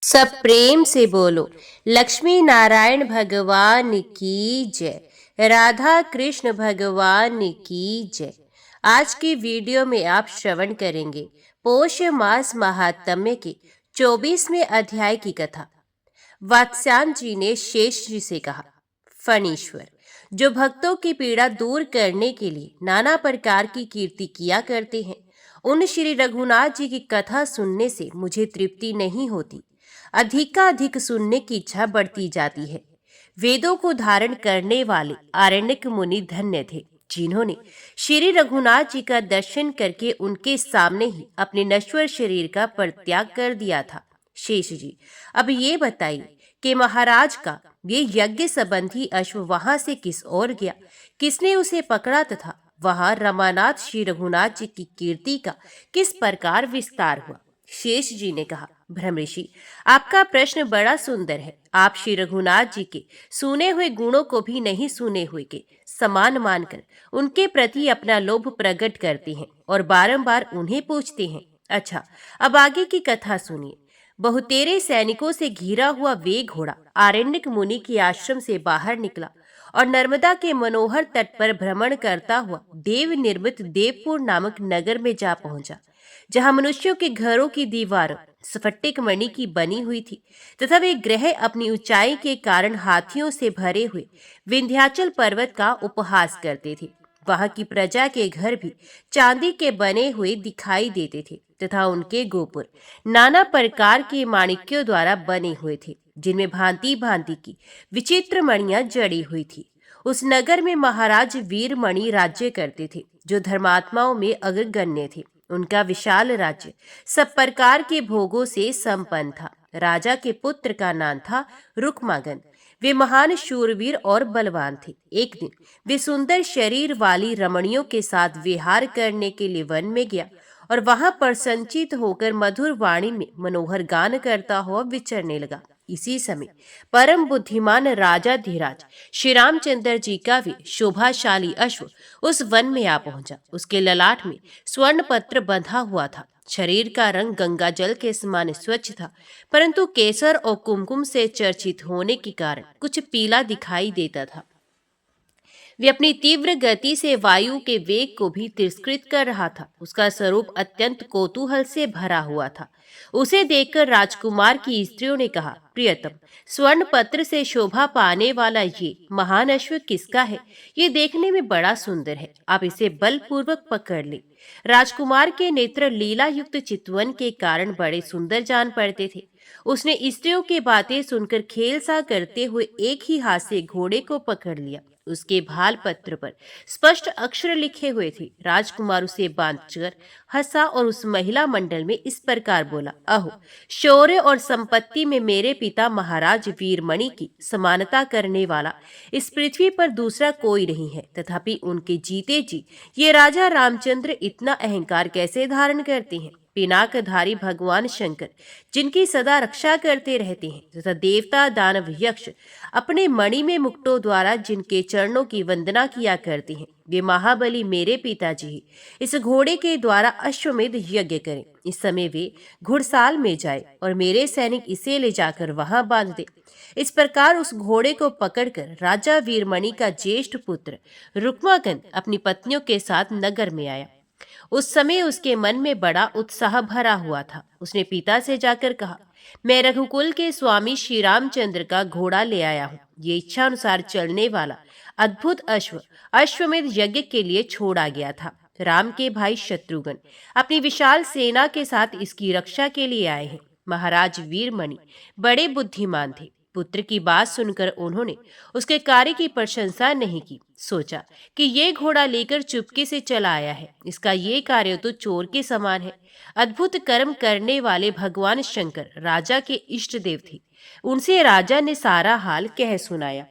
सब प्रेम से बोलो। लक्ष्मी नारायण भगवान की जय। राधा कृष्ण भगवान की जय। आज की वीडियो में आप श्रवण करेंगे पोष मास महात्म्य के 24वें अध्याय की कथा। वात्स्यायन जी ने शेष जी से कहा, फणीश्वर जो भक्तों की पीड़ा दूर करने के लिए नाना प्रकार की कीर्ति किया करते हैं, उन श्री रघुनाथ जी की कथा सुनने से मुझे तृप्ति नहीं होती, अधिकाधिक सुनने की इच्छा बढ़ती जाती है। वेदों को धारण करने वाले आरण्यक मुनि धन्य थे, जिन्होंने श्री रघुनाथ जी का दर्शन करके उनके सामने ही अपने नश्वर शरीर का परित्याग कर दिया था। शेष जी, अब ये बताइए कि महाराज का ये यज्ञ संबंधी अश्व वहां से किस ओर गया, किसने उसे पकड़ा तथा वहां रमानाथ श्री रघुनाथ जी की कीर्ति का किस प्रकार विस्तार हुआ। शेष जी ने कहा, ब्रह्मऋषि, आपका प्रश्न बड़ा सुंदर है। आप श्री रघुनाथ जी के सुने हुए गुणों को भी नहीं सुने हुए के समान मानकर उनके प्रति अपना लोभ प्रकट करते हैं और बारंबार उन्हें पूछते हैं। अच्छा, अब आगे की कथा सुनिए। बहुतेरे सैनिकों से घिरा हुआ वे घोड़ा आरण्यक मुनि के आश्रम से बाहर निकला और नर्मदा के मनोहर तट पर भ्रमण करता हुआ देव निर्मित देवपुर नामक नगर में जा पहुंचा, जहां मनुष्यों के घरों की दीवार स्फटिक मणि की बनी हुई थी तथा वे ग्रह अपनी ऊंचाई के कारण हाथियों से भरे हुए विंध्याचल पर्वत का उपहास करते थे। वहां की प्रजा के घर भी चांदी के बने हुए दिखाई देते थे तथा उनके गोपुर नाना प्रकार के माणिक्यों द्वारा बने हुए थे, जिनमें भांति भांति की विचित्र मणियां जड़ी हुई थी। उस नगर में महाराज वीरमणि राज्य करते थे, जो धर्मात्माओं में अग्रगण्य थे। उनका विशाल राज्य सब प्रकार के भोगों से संपन्न था। राजा के पुत्र का नाम था रुक्मागन। वे महान शूरवीर और बलवान थे। एक दिन वे सुंदर शरीर वाली रमणियों के साथ विहार करने के लिए वन में गया और वहां पर संचित होकर मधुर वाणी में मनोहर गान करता हुआ विचरने लगा। इसी समय परम बुद्धिमान राजा धीराज श्री रामचंद्र जी का भी शोभाशाली अश्व उस वन में आ पहुंचा। उसके ललाट में स्वर्ण पत्र बंधा हुआ था। शरीर का रंग गंगा जल के समान स्वच्छ था, परंतु केसर और कुमकुम से चर्चित होने के कारण कुछ पीला दिखाई देता था। वे अपनी तीव्र गति से वायु के वेग को भी तिरस्कृत कर रहा था। उसका स्वरूप अत्यंत कौतूहल से भरा हुआ था। उसे देखकर राजकुमार की स्त्रियों ने कहा, प्रियतम, स्वर्ण पत्र से शोभा पाने वाला ये महान अश्व किसका है? ये देखने में बड़ा सुंदर है, आप इसे बलपूर्वक पकड़ ले। राजकुमार के नेत्र लीला युक्त चितवन के कारण बड़े सुंदर जान पड़ते थे। उसने स्त्रियों की बातें सुनकर खेल सा करते हुए एक ही हाथ से घोड़े को पकड़ लिया। उसके भाल पत्र पर स्पष्ट अक्षर लिखे हुए थे। राजकुमार उसे बांधकर हंसा और उस महिला मंडल में इस प्रकार बोला, अहो, शौर्य और संपत्ति में मेरे पिता महाराज वीरमणि की समानता करने वाला इस पृथ्वी पर दूसरा कोई नहीं है। तथापि उनके जीते जी ये राजा रामचंद्र इतना अहंकार कैसे धारण करते हैं? पिनाकधारी भगवान शंकर, जिनकी सदा रक्षा करते रहते हैं, तथा देवता दानव यक्ष अपने मणि में मुक्टों द्वारा जिनके चरणों की वंदना किया करते हैं, वे महाबली मेरे पिताजी ही इस घोड़े के द्वारा अश्वमेध यज्ञ करें। इस समय वे घुड़साल में जाए और मेरे सैनिक इसे ले जाकर वहां बांध दे। इस प्रकार उस घोड़े को पकड़कर राजा वीरमणि का ज्येष्ठ पुत्र रुक्मागन अपनी पत्नियों के साथ नगर में आया। उस समय उसके मन में बड़ा उत्साह भरा हुआ था। उसने पिता से जाकर कहा, मैं रघुकुल के स्वामी श्री रामचंद्र का घोड़ा ले आया हूँ। ये इच्छा अनुसार चलने वाला अद्भुत अश्व अश्वमेध यज्ञ के लिए छोड़ा गया था। राम के भाई शत्रुघ्न अपनी विशाल सेना के साथ इसकी रक्षा के लिए आए हैं। महाराज वीरमणि बड़े बुद्धिमान थे। पुत्र की बात सुनकर उन्होंने उसके कार्य की प्रशंसा नहीं की। सोचा कि ये घोड़ा लेकर चुपके से चला आया है, इसका ये कार्य तो चोर के समान है। अद्भुत कर्म करने वाले भगवान शंकर राजा के इष्ट देव थे। उनसे राजा ने सारा हाल कह सुनाया।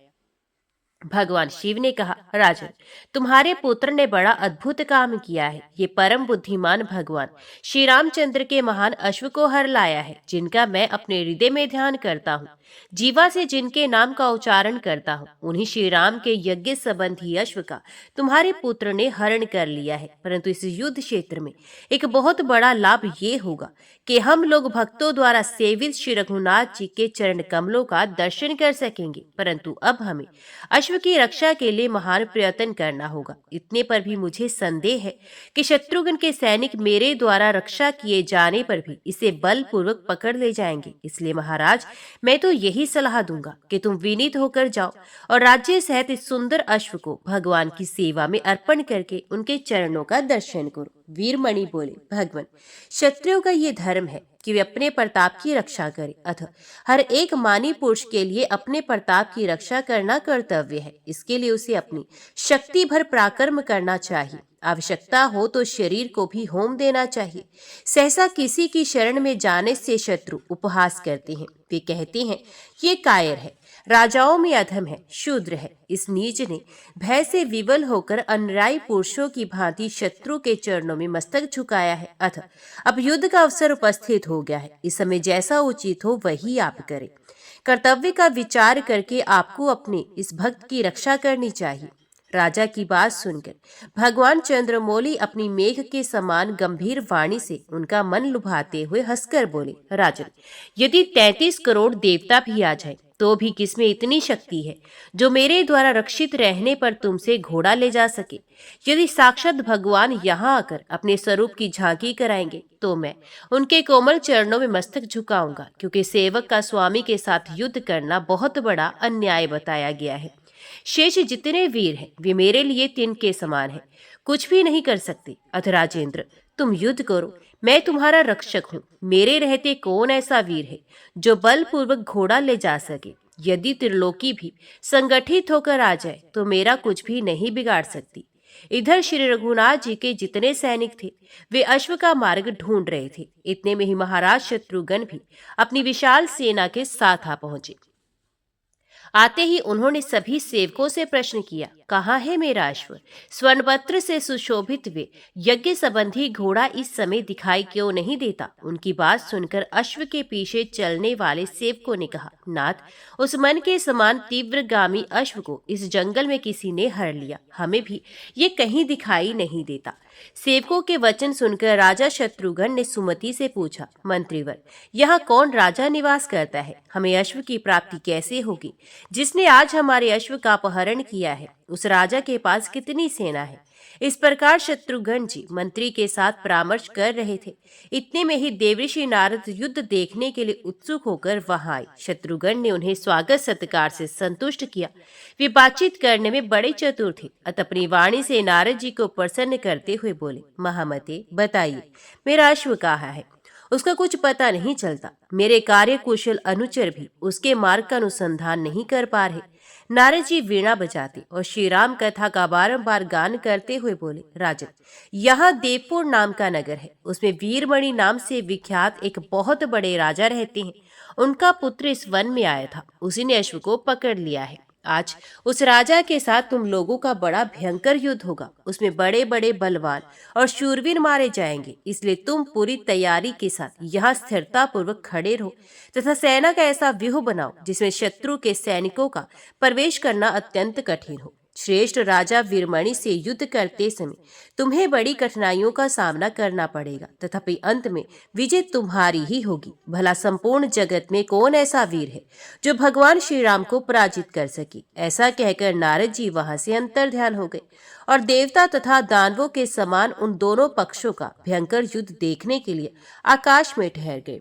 भगवान शिव ने कहा, राजन, तुम्हारे पुत्र ने बड़ा अद्भुत काम किया है। ये परम बुद्धिमान भगवान श्री रामचंद्र के महान अश्व को हर लाया है, जिनका मैं अपने हृदय में ध्यान करता हूँ। जीवा से जिनके नाम का उच्चारण करता हूँ, उन्हीं श्री राम के यज्ञ संबंधी अश्व का तुम्हारे पुत्र ने हरण कर लिया है। परंतु इस युद्ध क्षेत्र में एक बहुत बड़ा लाभ ये होगा कि हम लोग भक्तों द्वारा सेवित श्री रघुनाथ जी के चरण कमलों का दर्शन कर सकेंगे। परंतु अब हमें अश्व की रक्षा के लिए महान प्रयत्न करना होगा। इतने पर भी मुझे संदेह है कि शत्रुघ्न के सैनिक मेरे द्वारा रक्षा किए जाने पर भी इसे बलपूर्वक पकड़ ले जाएंगे। इसलिए महाराज, मैं तो यही सलाह दूंगा कि तुम विनीत होकर जाओ और राज्य सहित इस सुंदर अश्व को भगवान की सेवा में अर्पण करके उनके चरणों का दर्शन करो। वीरमणि बोले, भगवान, क्षत्रियों का ये धर्म है कि वे अपने प्रताप की रक्षा करें। अतः हर एक मानी पुरुष के लिए अपने प्रताप की रक्षा करना कर्तव्य है। इसके लिए उसे अपनी शक्ति भर पराक्रम करना चाहिए। आवश्यकता हो तो शरीर को भी होम देना चाहिए। सहसा किसी की शरण में जाने से शत्रु उपहास करते हैं। वे कहते हैं, ये कायर है, राजाओं में अधम है, शूद्र है। इस नीच ने भय से विवल होकर अनुयायी पुरुषों की भांति शत्रु के चरणों में मस्तक झुकाया है। अतः अब युद्ध का अवसर उपस्थित हो गया है। इस समय जैसा उचित हो वही आप करें। कर्तव्य का विचार करके आपको अपने इस भक्त की रक्षा करनी चाहिए। राजा की बात सुनकर भगवान चंद्रमौली अपनी मेघ के समान गंभीर वाणी से उनका मन लुभाते हुए हंसकर बोले, राजन, यदि 33 करोड़ देवता भी आ जाए तो भी किसमें इतनी शक्ति है जो मेरे द्वारा रक्षित रहने पर तुमसे घोड़ा ले जा सके। यदि साक्षात भगवान यहाँ आकर अपने स्वरूप की झांकी कराएंगे तो मैं उनके कोमल चरणों में मस्तक झुकाऊंगा, क्योंकि सेवक का स्वामी के साथ युद्ध करना बहुत बड़ा अन्याय बताया गया है। शेष जितने वीर हैं वे मेरे लिए तिनके के समान हैं, कुछ भी नहीं कर सकते। अथ राजेंद्र, तुम युद्ध करो, मैं तुम्हारा रक्षक हूँ। मेरे रहते कौन ऐसा वीर है जो बलपूर्वक घोड़ा ले जा सके। यदि त्रिलोकी भी संगठित होकर आ जाए तो मेरा कुछ भी नहीं बिगाड़ सकती। इधर श्री रघुनाथ जी के जितने सैनिक थे वे अश्व का मार्ग ढूंढ रहे थे। इतने में ही महाराज शत्रुघ्न भी अपनी विशाल सेना के साथ आ पहुंचे। आते ही उन्होंने सभी सेवकों से प्रश्न किया, कहाँ है मेरा अश्व? स्वर्णपत्र से सुशोभित वे यज्ञ संबंधी घोड़ा इस समय दिखाई क्यों नहीं देता? उनकी बात सुनकर अश्व के पीछे चलने वाले सेवकों ने कहा, नाथ, उस मन के समान तीव्रगामी अश्व को इस जंगल में किसी ने हर लिया, हमें भी ये कहीं दिखाई नहीं देता। सेवकों के वचन सुनकर राजा शत्रुघ्न ने सुमति से पूछा, मंत्रीवर, यहाँ कौन राजा निवास करता है? हमें अश्व की प्राप्ति कैसे होगी? जिसने आज हमारे अश्व का अपहरण किया है उस राजा के पास कितनी सेना है? इस प्रकार शत्रुघ्न जी मंत्री के साथ परामर्श कर रहे थे। इतने में ही देवऋषि नारद युद्ध देखने के लिए उत्सुक होकर वहां आए। शत्रुघ्न ने उन्हें स्वागत सत्कार से संतुष्ट किया। वे बातचीत करने में बड़े चतुर थे। अतः अपनी वाणी से नारद जी को प्रसन्न करते हुए बोले, महामते, बताइए मेरा अश्व कहाँ है? उसका कुछ पता नहीं चलता। मेरे कार्य कुशल अनुचर भी उसके मार्ग का अनुसंधान नहीं कर पा रहे। नारद जी वीणा बजाते और श्री राम कथा का बारंबार गान करते हुए बोले, राजन, यहाँ देवपुर नाम का नगर है। उसमें वीरमणि नाम से विख्यात एक बहुत बड़े राजा रहते हैं। उनका पुत्र इस वन में आया था, उसी ने अश्व को पकड़ लिया है। आज उस राजा के साथ तुम लोगों का बड़ा भयंकर युद्ध होगा। उसमें बड़े बड़े बलवान और शूरवीर मारे जाएंगे। इसलिए तुम पूरी तैयारी के साथ यहाँ स्थिरता पूर्वक खड़े रहो तथा सेना का ऐसा व्यूह बनाओ जिसमें शत्रु के सैनिकों का प्रवेश करना अत्यंत कठिन हो। श्रेष्ठ राजा वीरमणि से युद्ध करते समय तुम्हें बड़ी कठिनाइयों का सामना करना पड़ेगा, तथापि अंत में विजय तुम्हारी ही होगी। भला संपूर्ण जगत में कौन ऐसा वीर है जो भगवान श्री राम को पराजित कर सके? ऐसा कहकर नारद जी वहां से अंतर्ध्यान हो गए और देवता तथा दानवों के समान उन दोनों पक्षों का भयंकर युद्ध देखने के लिए आकाश में ठहर गए।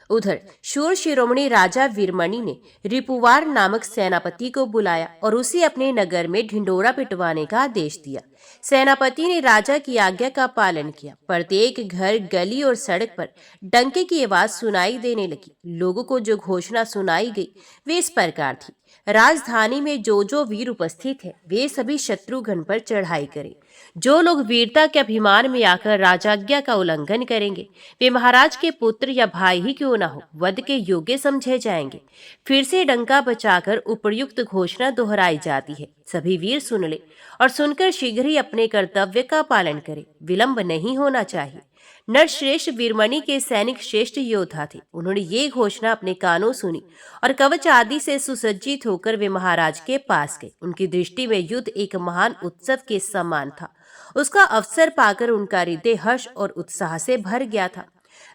उधर शूर शिरोमणि राजा वीरमणि ने रिपुवार नामक सेनापति को बुलाया और उसे अपने नगर में ढिंडोरा पिटवाने का आदेश दिया। सेनापति ने राजा की आज्ञा का पालन किया। प्रत्येक घर, गली और सड़क पर डंके की आवाज सुनाई देने लगी। लोगों को जो घोषणा सुनाई गई वे इस प्रकार थी, राजधानी में जो वीर उपस्थित है वे सभी शत्रुघ्न पर चढ़ाई करें। जो लोग वीरता के अभिमान में आकर राजाज्ञा का उल्लंघन करेंगे वे महाराज के पुत्र या भाई ही क्यों ना हो वध के योग्य समझे जाएंगे। फिर से डंका बजाकर उपर्युक्त घोषणा दोहराई जाती है। सभी वीर सुन ले और सुनकर शीघ्र ही अपने कर्तव्य का पालन करें। विलंब नहीं होना चाहिए। नरश्रेष्ठ वीरमणि के सैनिक श्रेष्ठ योद्धा थे। उन्होंने ये घोषणा अपने कानों सुनी और कवच आदि से सुसज्जित होकर वे महाराज के पास गए। उनकी दृष्टि में युद्ध एक महान उत्सव के समान था। उसका अवसर पाकर उनका हृदय हर्ष और उत्साह से भर गया था।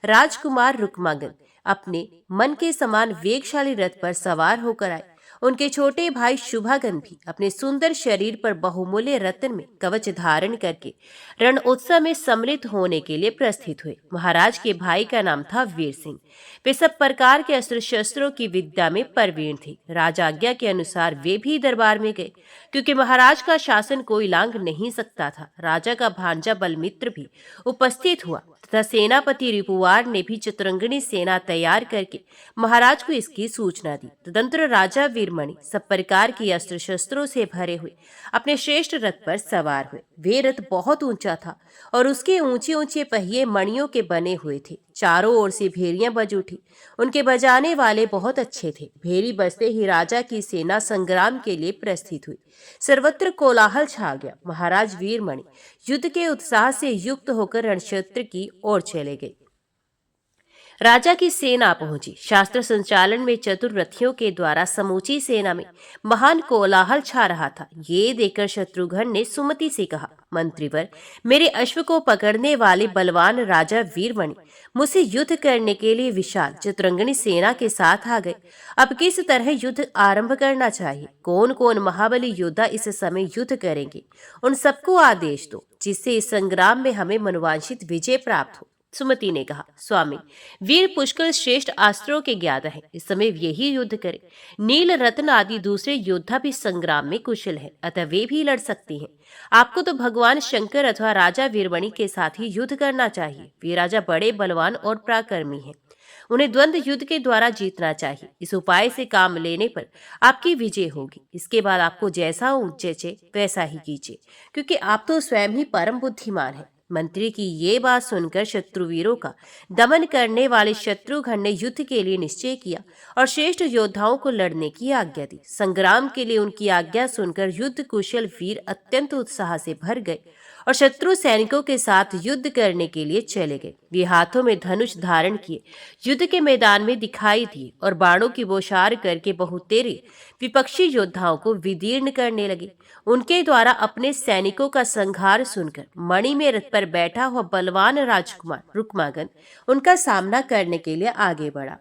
राजकुमार रुक्मांगद अपने मन के समान वेगशाली रथ पर सवार होकर आए। उनके छोटे भाई शुभागन भी अपने सुंदर शरीर पर बहुमूल्य रत्न में कवच धारण करके रण उत्सव में सम्मिलित होने के लिए प्रस्थित हुए। महाराज के भाई का नाम था वीर सिंह। वे सब प्रकार के अस्त्र शस्त्रों की विद्या में प्रवीण थे। राजाज्ञा के अनुसार वे भी दरबार में गए, क्योंकि महाराज का शासन कोई लांघ नहीं सकता था। राजा का भांजा बलमित्र भी उपस्थित हुआ तथा सेनापति रिपुवार ने भी चतुरंगिणी सेना तैयार करके महाराज को इसकी सूचना दी। तदंतर राजा वीरमणि सब प्रकार की अस्त्र शस्त्रों से भरे हुए अपने श्रेष्ठ रथ पर सवार हुए। वे रथ बहुत ऊंचा था और उसके ऊंचे ऊंचे पहिए मणियों के बने हुए थे। चारों ओर से भेरियां बज उठी। उनके बजाने वाले बहुत अच्छे थे। भेरी बजते ही राजा की सेना संग्राम के लिए प्रस्थित हुई। सर्वत्र कोलाहल छा गया। महाराज वीरमणि युद्ध के उत्साह से युक्त होकर रणक्षेत्र की ओर चले गए। राजा की सेना पहुंची। शास्त्र संचालन में चतुर रथियों के द्वारा समूची सेना में महान कोलाहल छा रहा था। ये देखकर शत्रुघ्न ने सुमति से कहा, मंत्रीवर, मेरे अश्व को पकड़ने वाले बलवान राजा वीरमणि मुझसे युद्ध करने के लिए विशाल चतुरंगिणी सेना के साथ आ गए। अब किस तरह युद्ध आरंभ करना चाहिए? कौन कौन महाबली योद्धा इस समय युद्ध करेंगे? उन सबको आदेश दो, जिससे इस संग्राम में हमें मनोवांछित विजय प्राप्त हो। सुमति ने कहा, स्वामी, वीर पुष्कर श्रेष्ठ अस्त्रों के ज्ञाता है। इस समय यही युद्ध करे। नील रत्न आदि दूसरे योद्धा भी संग्राम में कुशल है, अतः वे भी लड़ सकती हैं। आपको तो भगवान शंकर अथवा राजा वीरमणि के साथ ही युद्ध करना चाहिए। वे राजा बड़े बलवान और पराक्रमी हैं। उन्हें द्वंद्व युद्ध के द्वारा जीतना चाहिए। इस उपाय से काम लेने पर आपकी विजय होगी। इसके बाद आपको जैसा जचे वैसा ही कीजिए, क्योंकि आप तो स्वयं ही परम बुद्धिमान हैं। मंत्री की ये बात सुनकर शत्रुवीरों का दमन करने वाले शत्रुघ्न ने युद्ध के लिए निश्चय किया और श्रेष्ठ योद्धाओं को लड़ने की आज्ञा दी। संग्राम के लिए उनकी आज्ञा सुनकर युद्ध कुशल वीर अत्यंत उत्साह से भर गए और शत्रु सैनिकों के साथ युद्ध करने के लिए चले गए। वे हाथों में धनुष धारण किए युद्ध के मैदान में दिखाई दिए और बाणों की बौछार करके बहुतेरे विपक्षी योद्धाओं को विदीर्ण करने लगे। उनके द्वारा अपने सैनिकों का संहार सुनकर मणि में रथ पर बैठा हुआ बलवान राजकुमार रुक्मांगद उनका सामना करने के लिए आगे बढ़ा।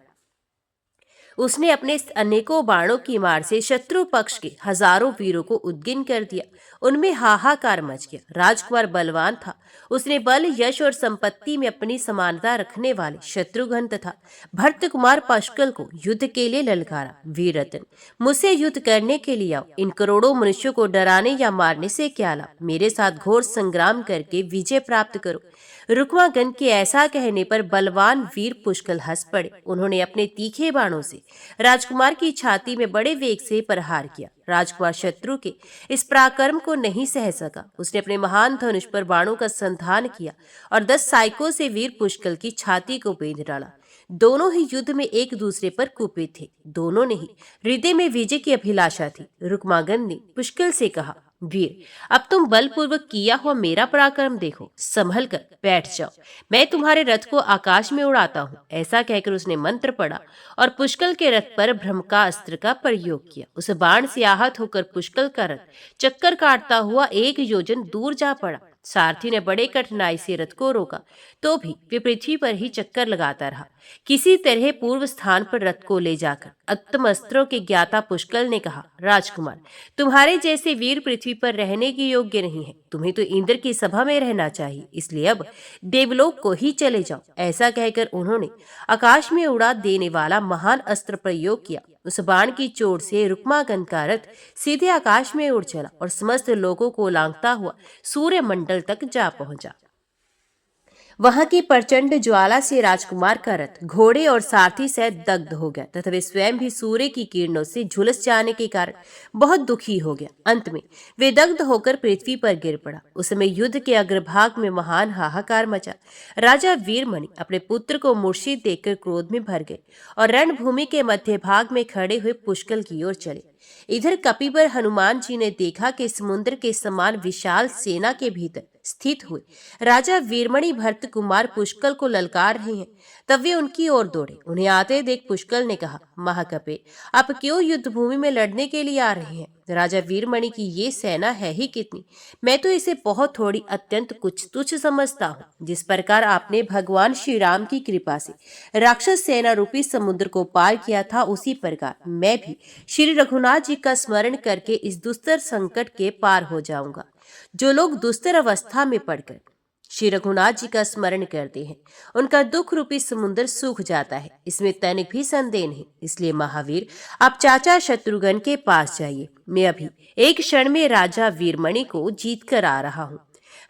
उसने अपने अनेकों बाणों की मार से शत्रु पक्ष के हजारों वीरों को उद्गिन कर दिया। उनमें हाहाकार मच गया। राजकुमार बलवान था। उसने बल, यश और संपत्ति में अपनी समानता रखने वाले शत्रुघ्न तथा भरत कुमार पशुकल को युद्ध के लिए ललकारा। वीररत्न, मुझसे युद्ध करने के लिए आओ। इन करोड़ों मनुष्यों को डराने या मारने से क्या लाभ? मेरे साथ घोर संग्राम करके विजय प्राप्त करो। रुक्मांगद के ऐसा कहने पर बलवान वीर पुष्कल हंस पड़े। उन्होंने अपने तीखे बाणों से राजकुमार की छाती में बड़े वेग से प्रहार किया। राजकुमार शत्रु के इस पराक्रम को नहीं सह सका। उसने अपने महान धनुष पर बाणों का संधान किया और 10 साइकों से वीर पुष्कल की छाती को बेंध डाला। दोनों ही युद्ध में एक दूसरे पर कुपित थे। दोनों ने ही हृदय में विजय की अभिलाषा थी। रुक्मांगद ने पुष्कल से कहा, वीर, अब तुम बलपूर्वक किया हुआ मेरा पराक्रम देखो। संभल कर बैठ जाओ, मैं तुम्हारे रथ को आकाश में उड़ाता हूँ। ऐसा कहकर उसने मंत्र पढ़ा और पुष्कल के रथ पर ब्रह्मका अस्त्र का प्रयोग किया। उस बाण से आहत होकर पुष्कल का रथ चक्कर काटता हुआ 1 योजन दूर जा पड़ा। सारथी ने बड़े कठिनाई से रथ को रोका, तो भी वे पृथ्वी पर ही चक्कर लगाता रहा। किसी तरह पूर्व स्थान पर रथ को ले जाकर उत्तमस्त्रों के ज्ञाता पुष्कल ने कहा, राजकुमार, तुम्हारे जैसे वीर पृथ्वी पर रहने के योग्य नहीं है। तुम्हें तो इंद्र की सभा में रहना चाहिए, इसलिए अब देवलोक को ही चले जाओ। ऐसा कहकर उन्होंने आकाश में उड़ा देने वाला महान अस्त्र प्रयोग किया। उस बाण की चोट से रुक्मागन का रथ सीधे आकाश में उड़ चला और समस्त लोगों को लांघता हुआ सूर्य मंडल तक जा पहुंचा। वहां की प्रचंड ज्वाला से राजकुमार का रथ घोड़े और सारथी सहित दग्ध हो गया तथा वे स्वयं भी सूर्य की किरणों से झुलस जाने के कारण बहुत दुखी हो गया। अंत में वे दग्ध होकर पृथ्वी पर गिर पड़ा। उस समय युद्ध के अग्रभाग में महान हाहाकार मचा। राजा वीरमणि अपने पुत्र को मूर्छित देखकर क्रोध में भर गए और रणभूमि के मध्य भाग में खड़े हुए पुष्कल की ओर चले। इधर कपिवर हनुमान जी ने देखा कि समुद्र के समान विशाल सेना के भीतर स्थित हुए राजा वीरमणि भरत कुमार पुष्कल को ललकार रहे हैं। तब वे उनकी ओर दौड़े। उन्हें आते देख पुष्कल ने कहा, महाकपे, आप क्यों युद्ध भूमि में लड़ने के लिए आ रहे हैं? राजा वीरमणि की ये सेना है ही कितनी, मैं तो इसे बहुत थोड़ी अत्यंत कुछ तुच्छ समझता हूँ। जिस प्रकार आपने भगवान श्री राम की कृपा से राक्षस सेना रूपी समुद्र को पार किया था, उसी प्रकार मैं भी श्री रघुनाथ जी का स्मरण करके इस दुस्तर संकट के पार हो जाऊंगा। जो लोग दुस्तर अवस्था में पड़कर श्री रघुनाथ जी का स्मरण करते हैं, उनका दुख रूपी समुद्र सूख जाता है, इसमें तनिक भी संदेह नहीं। इसलिए महावीर, आप चाचा शत्रुघ्न के पास जाइए। मैं अभी एक क्षण में राजा वीरमणि को जीत कर आ रहा हूँ।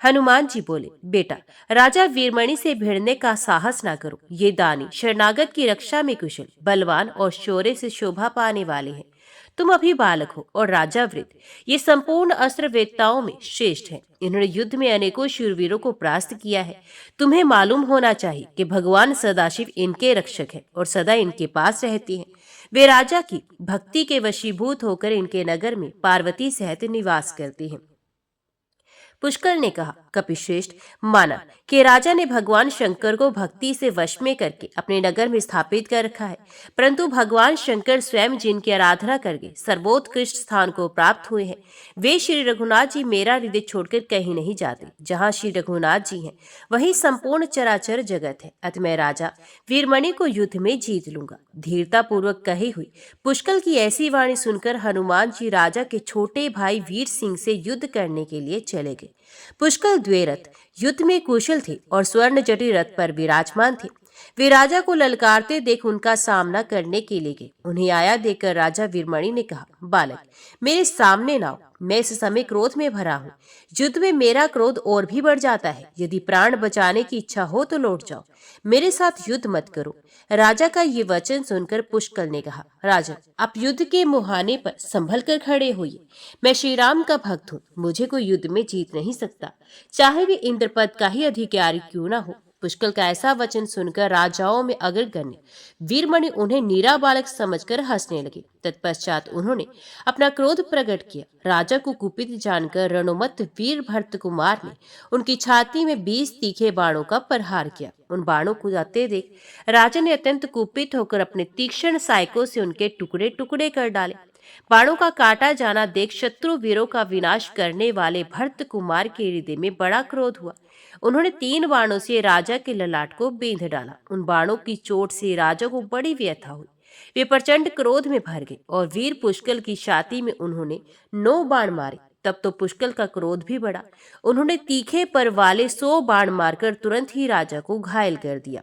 हनुमान जी बोले, बेटा, राजा वीरमणि से भिड़ने का साहस ना करो। ये दानी शरणागत की रक्षा में कुशल, बलवान और शौर्य से शोभा पाने वाले हैं। तुम अभी बालक हो और राजा वृद्ध, ये संपूर्ण अस्त्र वेत्ताओं में श्रेष्ठ हैं। इन्होंने युद्ध में अनेकों शूरवीरों को परास्त किया है। तुम्हें मालूम होना चाहिए कि भगवान सदाशिव इनके रक्षक हैं और सदा इनके पास रहते हैं। वे राजा की भक्ति के वशीभूत होकर इनके नगर में पार्वती सहित निवास करते हैं। पुष्कर ने कहा, कपिश्रेष्ठ, माना कि राजा ने भगवान शंकर को भक्ति से वश में करके अपने नगर में स्थापित कर रखा है, परंतु भगवान शंकर स्वयं जिनकी आराधना करके सर्वोत्कृष्ट स्थान को प्राप्त हुए हैं, वे श्री रघुनाथ जी मेरा हृदय छोड़कर कहीं नहीं जाते। जहाँ श्री रघुनाथ जी हैं, वहीं संपूर्ण चराचर जगत है। अतः मैं राजा वीरमणि को युद्ध में जीत लूंगा। धीरता पूर्वक कही हुई पुष्कल की ऐसी वाणी सुनकर हनुमान जी राजा के छोटे भाई वीर सिंह से युद्ध करने के लिए चले गए। पुष्कल द्वेरथ युद्ध में कुशल थे और स्वर्ण जटिल रथ पर विराजमान थे। वे राजा को ललकारते देख उनका सामना करने के लिए गए। उन्हें आया देखकर राजा वीरमणि ने कहा, बालक, मेरे सामने ना आओ। मैं इस समय क्रोध में भरा हूँ। युद्ध में मेरा क्रोध और भी बढ़ जाता है। यदि प्राण बचाने की इच्छा हो तो लौट जाओ, मेरे साथ युद्ध मत करो। राजा का ये वचन सुनकर पुष्कल ने कहा, राजन, आप युद्ध के मुहाने पर संभल कर खड़े होइए। मैं श्री राम का भक्त हूँ, मुझे कोई युद्ध में जीत नहीं सकता, चाहे वे इंद्रपद का ही अधिकारी क्यों ना हो। पुष्कल का ऐसा वचन सुनकर राजाओं में अग्रगण्य वीरमणि उन्हें नीरा बालक समझकर हंसने लगे। तत्पश्चात उन्होंने अपना क्रोध प्रकट किया। राजा को कुपित जानकर रणोमत वीर भरत कुमार ने उनकी छाती में 20 तीखे बाणों का प्रहार किया। उन बाणों को जाते देख राजा ने अत्यंत कुपित होकर अपने तीक्ष्ण सायकों से उनके टुकड़े टुकड़े कर डाले। बाणों का काटा जाना देख शत्रु वीरों का विनाश करने वाले भरत कुमार के हृदय में बड़ा क्रोध हुआ। उन्होंने 3 बाणों से राजा के ललाट को बींध डाला। उन बाणों की चोट से राजा को बड़ी व्यथा हुई। वे प्रचंड क्रोध में भर गए और वीर पुष्कल की छाती में उन्होंने 9 बाण मारे। तब तो पुष्कल का क्रोध भी बढ़ा। उन्होंने तीखे पर वाले 100 बाण मारकर तुरंत ही राजा को घायल कर दिया।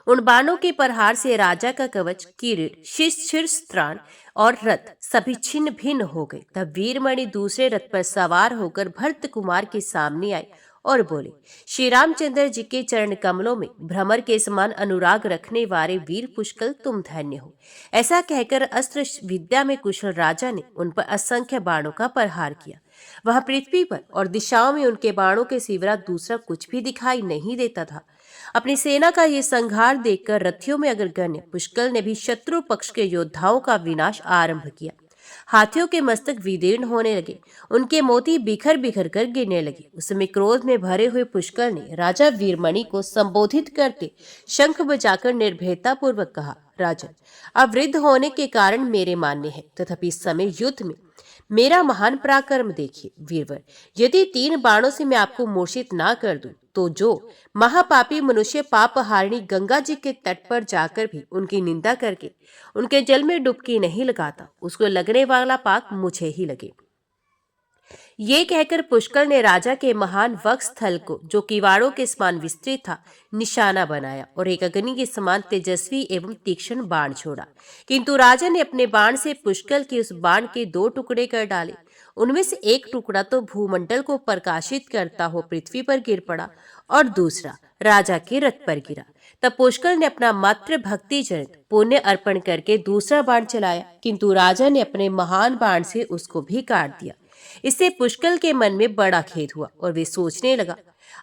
उन बाणों के प्रहार से राजा का कवच, किरीट, शीर्षस्त्राण और रथ सभी छिन्न भिन्न हो गए। तब वीरमणि दूसरे रथ पर सवार होकर भरत कुमार के सामने आए और बोले, श्री रामचंद्र जी के चरण कमलों में भ्रमर के समान अनुराग रखने वाले वीर पुष्कल, तुम धन्य हो। ऐसा कहकर अस्त्र विद्या में कुशल राजा ने उन पर असंख्य बाणों का प्रहार किया। वहां पृथ्वी पर और दिशाओं में उनके बाणों के सिवा दूसरा कुछ भी दिखाई नहीं देता था। अपनी सेना का ये संहार देखकर रथियों में अग्रगण्य पुष्कल ने भी शत्रु पक्ष के योद्धाओं का विनाश आरंभ किया। हाथियों के मस्तक विदीर्ण होने लगे, उनके मोती बिखर बिखर कर गिरने लगे। उस समय क्रोध में भरे हुए पुष्कल ने राजा वीरमणि को संबोधित करते शंख बजाकर निर्भयता पूर्वक कहा, राजन, अब वृद्ध होने के कारण मेरे मान्य है, तथापि इस समय युद्ध में मेरा महान पराक्रम देखिए। वीरवर, यदि 3 बाणों से मैं आपको मूर्छित ना कर दूं तो जो महापापी मनुष्य पापहारिणी गंगा जी के तट पर जाकर भी उनकी निंदा करके उनके जल में डुबकी नहीं लगाता, उसको लगने वाला पाप मुझे ही लगे। ये कहकर पुष्कर ने राजा के महान वक्ष स्थल को, जो किवाड़ों के समान विस्तृत था, निशाना बनाया और एक अग्नि के समान तेजस्वी एवं तीक्ष्ण बाण छोड़ा। किंतु राजा ने अपने बाण से पुष्कर के उस बाण के 2 टुकड़े कर डाले। उनमें से एक टुकड़ा तो भूमंडल को प्रकाशित करता हो पृथ्वी पर गिर पड़ा और दूसरा राजा के रथ पर गिरा। तब पुष्कर ने अपना मात्र भक्ति जनित पुण्य अर्पण करके दूसरा बाण चलाया, किंतु राजा ने अपने महान बाण से उसको भी काट दिया। इससे पुष्कर के मन में बड़ा खेद हुआ और वे सोचने लगा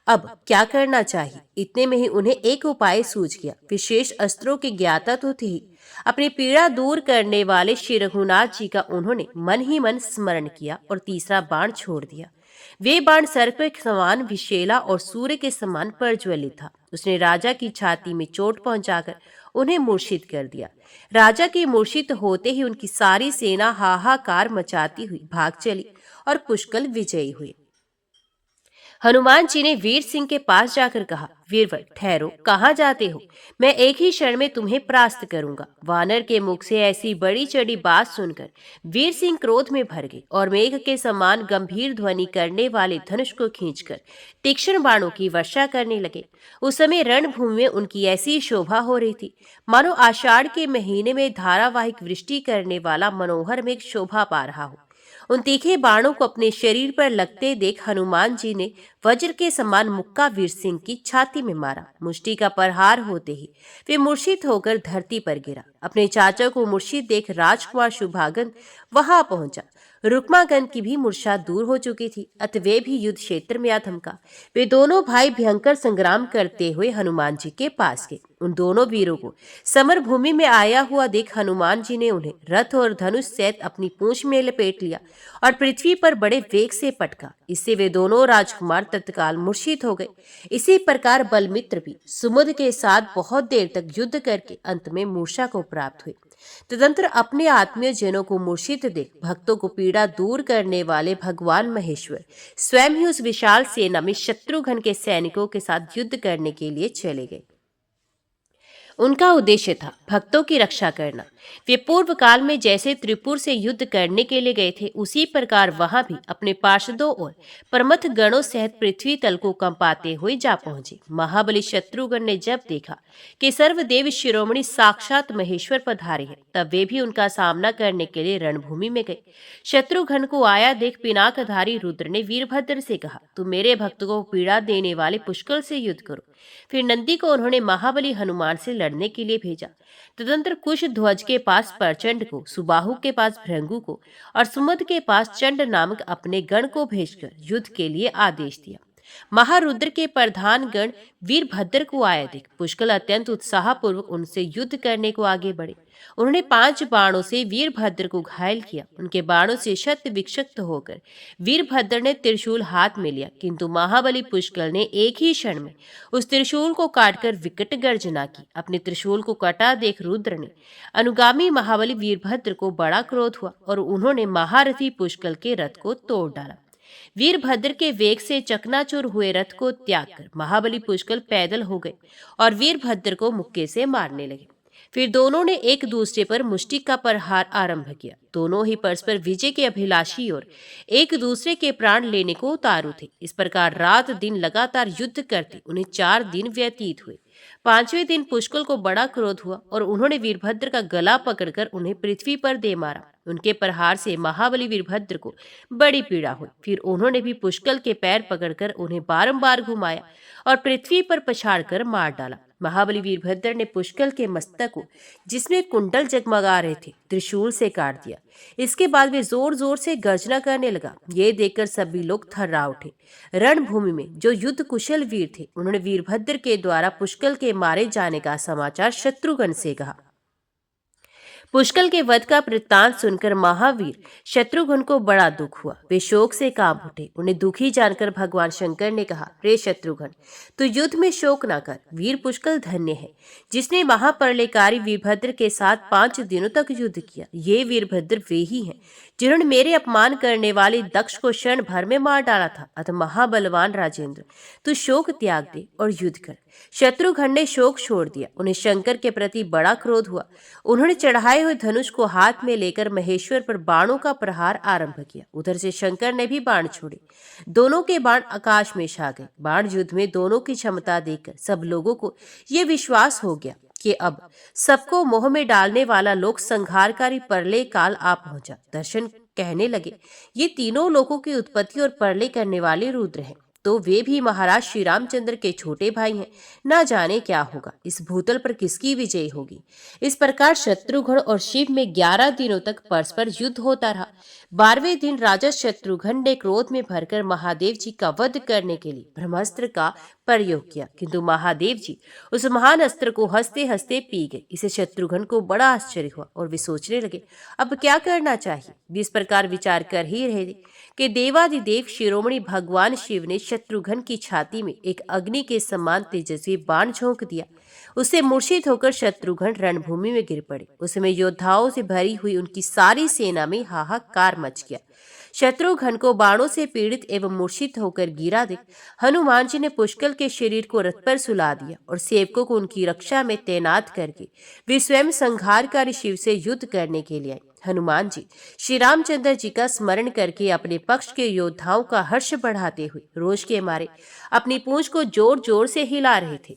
अब क्या करना चाहिए। इतने में ही उन्हें एक उपाय सूझ गया। विशेष अस्त्रों की ज्ञाता तो थी ही, अपनी पीड़ा दूर करने वाले श्री रघुनाथ जी का उन्होंने मन ही मन स्मरण किया और तीसरा बाण छोड़ दिया। वे बाण सर्प के समान विशेला और सूर्य के समान प्रज्वलित था। उसने राजा की छाती में चोट पहुंचाकर उन्हें मूर्छित कर दिया। राजा के मूर्छित होते ही उनकी सारी सेना हाहाकार मचाती हुई भाग चली और पुष्कर विजयी हुए। हनुमान जी ने वीर सिंह के पास जाकर कहा, वीरवर ठहरो, कहाँ जाते हो? मैं एक ही क्षण में तुम्हें परास्त करूंगा। वानर के मुख से ऐसी बड़ी चढ़ी बात सुनकर वीर सिंह क्रोध में भर गए और मेघ के समान गंभीर ध्वनि करने वाले धनुष को खींचकर तीक्ष्ण बाणों की वर्षा करने लगे। उस समय रणभूमि में उनकी ऐसी शोभा हो रही थी मानो आषाढ़ के महीने में धारावाहिक वृष्टि करने वाला मनोहर मेघ शोभा पा रहा हो। उन तीखे बाणों को अपने शरीर पर लगते देख हनुमान जी ने वज्र के समान मुक्का वीर सिंह की छाती में मारा। मुष्टि का प्रहार होते ही वे मूर्छित होकर धरती पर गिरा। अपने चाचा को मूर्छित देख राजकुमार शुभागन वहां पहुंचा। रुक्मागन की भी मूर्छा दूर हो चुकी थी, अतः वे भी युद्ध क्षेत्र में आ थमका। वे दोनों भाई भयंकर संग्राम करते हुए हनुमान जी के पास गए। उन दोनों वीरों को समर भूमि में आया हुआ देख हनुमान जी ने उन्हें रथ और धनुष सहित अपनी पूंछ में लपेट लिया और पृथ्वी पर बड़े वेग से पटका। इससे वे दोनों राजकुमार तत्काल मूर्छित हो गए। इसी प्रकार बलमित्र भी सुमुद के साथ बहुत देर तक युद्ध करके अंत में मूर्छा को प्राप्त हुए। तदंतर अपने आत्मीय जनों को मूर्छित देख भक्तों को पीड़ा दूर करने वाले भगवान महेश्वर स्वयं ही उस विशाल सेना में शत्रुघ्न के सैनिकों के साथ युद्ध करने के लिए चले गए। उनका उद्देश्य था भक्तों की रक्षा करना। वे पूर्व काल में जैसे त्रिपुर से युद्ध करने के लिए गए थे, उसी प्रकार वहां भी अपने पार्षदों और प्रमथ गणों सहित पृथ्वी तल को कंपाते हुए जा पहुंचे। महाबली शत्रुघ्न ने जब देखा कि सर्वदेव शिरोमणि साक्षात महेश्वर पधारे हैं, तब वे भी उनका सामना करने के लिए रणभूमि में गए। शत्रुघ्न को आया देख पिनाकधारी रुद्र ने वीरभद्र से कहा, तुम मेरे भक्त को पीड़ा देने वाले पुष्कर से युद्ध करो। फिर नंदी को उन्होंने महाबली हनुमान से लड़ने के लिए भेजा। तदंतर कुश ध्वज के पास प्रचंड को, सुबाहु के पास भृंगु को और सुमद के पास चंड नामक अपने गण को भेजकर युद्ध के लिए आदेश दिया। महारुद्र के प्रधान गण वीरभद्र को आया देख पुष्कर अत्यंत उत्साहपूर्वक उनसे युद्ध करने को आगे बढ़े। उन्होंने 5 बाणों से वीरभद्र को घायल किया। उनके बाणों से शत विक्षत होकर वीरभद्र ने त्रिशूल हाथ में लिया, किंतु महाबली पुष्कर ने एक ही क्षण में उस त्रिशूल को काटकर विकट गर्जना की। अपने त्रिशूल को कटा देख रुद्र ने अनुगामी महाबली वीरभद्र को बड़ा क्रोध हुआ और उन्होंने महारथी पुष्कर के रथ को तोड़ डाला। वीरभद्र के वेग से चकनाचूर हुए रथ को त्याग कर महाबली पुष्कर पैदल हो गए और वीरभद्र को मुक्के से मारने लगे। फिर दोनों ने एक दूसरे पर मुष्टि का प्रहार आरंभ किया। दोनों ही परस्पर विजय के अभिलाषी और एक दूसरे के प्राण लेने को उतारू थे। इस प्रकार रात दिन लगातार युद्ध करते उन्हें 4 दिन व्यतीत हुए। 5वें दिन पुष्कर को बड़ा क्रोध हुआ और उन्होंने वीरभद्र का गला पकड़कर उन्हें पृथ्वी पर दे मारा। उनके प्रहार से महाबली वीरभद्र को बड़ी पीड़ा हुई। फिर उन्होंने भी पुष्कर के पैर पकड़कर उन्हें बारंबार घुमाया और पृथ्वी पर पछाड़कर मार डाला। महाबली वीरभद्र ने पुष्कर के मस्तक को, जिसमें कुंडल जगमगा रहे थे, त्रिशूल से काट दिया। इसके बाद वे जोर जोर से गर्जना करने लगा। ये देखकर सभी लोग थर्रा उठे। रणभूमि में जो युद्ध कुशल वीर थे, उन्होंने वीरभद्र के द्वारा पुष्कर के मारे जाने का समाचार शत्रुघ्न से कहा। पुष्कल के वध का वृत्तांत सुनकर महावीर शत्रुघ्न को बड़ा दुख हुआ। वे शोक से कांप उठे। उन्हें दुखी जानकर भगवान शंकर ने कहा, रे शत्रुघ्न, तू युद्ध में शोक न कर। वीर पुष्कल धन्य है जिसने महाप्रलयकारी वीरभद्र के साथ 5 दिनों तक युद्ध किया। ये वीरभद्र वे ही हैं जिन्होंने मेरे अपमान करने वाले दक्ष को क्षण भर में मार डाला था। अतः महाबलवान राजेंद्र, तू शोक त्याग दे और युद्ध कर। शत्रुघ्न ने शोक छोड़ दिया। उन्हें शंकर के प्रति बड़ा क्रोध हुआ। उन्होंने चढ़ाए हुए धनुष को हाथ में लेकर महेश्वर पर बाणों का प्रहार आरंभ किया। उधर से शंकर ने भी बाण छोड़े। दोनों के बाण आकाश में छा गए। बाण युद्ध में दोनों की क्षमता देखकर सब लोगों को यह विश्वास हो गया कि अब सबको मोह में डालने वाला लोक संहारकारी प्रलय काल आ पहुंचा। दर्शन कहने लगे, ये तीनों लोगों की उत्पत्ति और प्रलय करने वाले रुद्र हैं। तो वे भी महाराज श्री रामचंद्र के छोटे भाई हैं। ना जाने क्या होगा, इस भूतल पर किसकी विजय होगी। इस प्रकार शत्रुघ्न और शिव में 11 दिनों तक परस्पर युद्ध होता रहा। 12वें दिन राजा शत्रुघ्न ने क्रोध में भरकर महादेव जी का वध करने के लिए ब्रह्मास्त्र का प्रयोग किया, किंतु महादेव जी उस महान अस्त्र को हंसते हंसते पी गए। इसे शत्रुघ्न को बड़ा आश्चर्य हुआ और वे सोचने लगे, अब क्या करना चाहिए। वे इस प्रकार विचार कर ही रहे थे कि देवादिदेव शिरोमणि भगवान शिव ने शत्रुघ्न की छाती में एक अग्नि के समान तेजस्वी बाण झोंक दिया। उससे मूर्छित होकर शत्रुघ्न रणभूमि में गिर पड़े। उस समय योद्धाओं से भरी हुई उनकी सारी सेना में हाहाकार मच गया। शत्रुघ्न को बाणों से पीड़ित एवं मूर्छित होकर गिरा देख हनुमान जी ने पुष्कल के शरीर को रथ पर सुला दिया और सेवकों को उनकी रक्षा में तैनात करके वे स्वयं संहारकारी शिव से युद्ध करने के लिए आए। हनुमान जी श्री रामचंद्र जी का स्मरण करके अपने पक्ष के योद्धाओं का हर्ष बढ़ाते हुए रोष के मारे अपनी पूंछ को जोर जोर से हिला रहे थे।